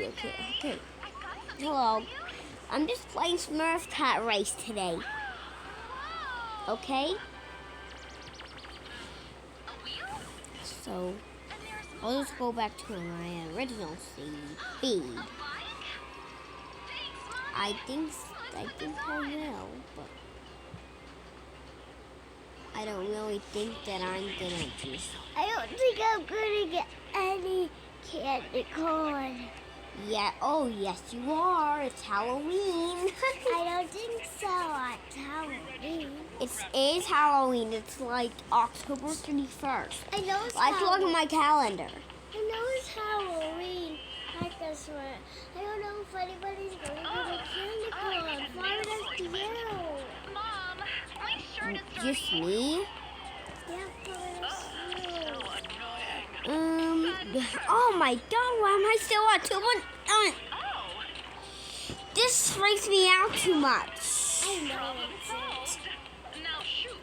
Okay. Hello. I'm just playing Smurf Cat race today. Okay? So, I'll just go back to my original feed. I think I will, but I don't really think that I'm gonna just... I don't think I'm gonna get any candy corn. Yeah, oh yes you are. It's Halloween. I don't think so. It's Halloween. It is Halloween. It's like October 31st. I know it's I have to look at my calendar. I know it's Halloween. I guess what? I don't know if anybody's going to get a candy corn. Why would I do you? Mom, my shirt is dirty. Just me? Yeah, for you. Oh my god, why am I still at 2 1? Oh, This freaks me out too much. I know problem it's solved. Now shoot.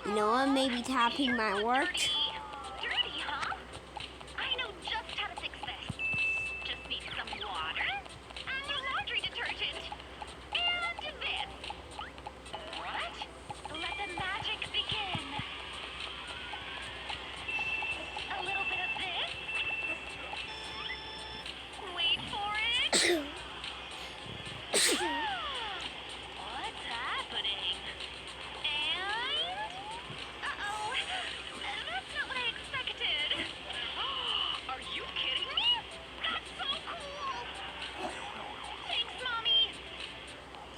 You know what? Maybe tapping might work. Dirty, huh? I know just how to fix this. Just need some water and your laundry detergent. And this. What? Let the magic begin. A little bit of this. Wait for it. What's happening? And... Uh-oh. That's not what I expected. Are you kidding me? That's so cool. Thanks, Mommy.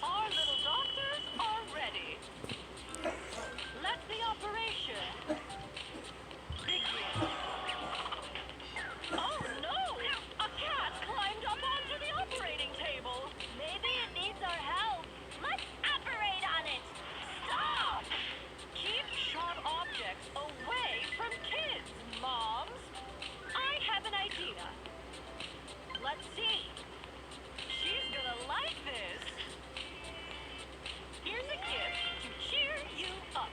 Our little doctors are ready. Let the operation begin. Oh no! A cat climbed up onto the operating table. Maybe it needs our help. Let's operate on it. Stop! Keep sharp objects away from kids, moms. I have an idea. Let's see. She's gonna like this. Here's a gift to cheer you up.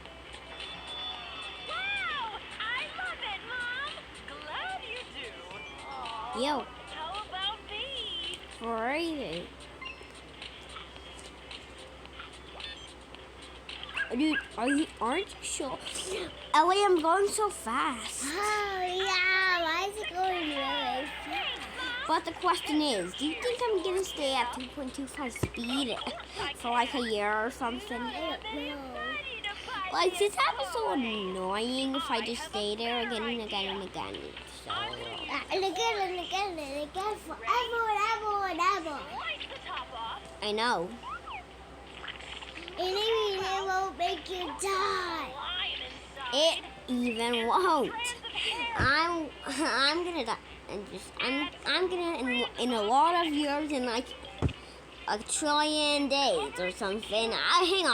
Wow! I love it, Mom! Glad you do. Aw, Yo, how about me? crazy. Dude, aren't you sure? Ellie, I'm going so fast. Oh, yeah. Why is it going really fast? But the question is, do you think I'm gonna stay at 2.25 speed for like a year or something? I don't know. Like, this happens so annoying if I just stay there again and again and again. So, And again and again and again forever and ever and ever. Wipe the top off. I know. And even it won't make you die. Lion inside. It even won't. I'm gonna die. I'm gonna in a lot of years, in like a trillion days or something. Hang on.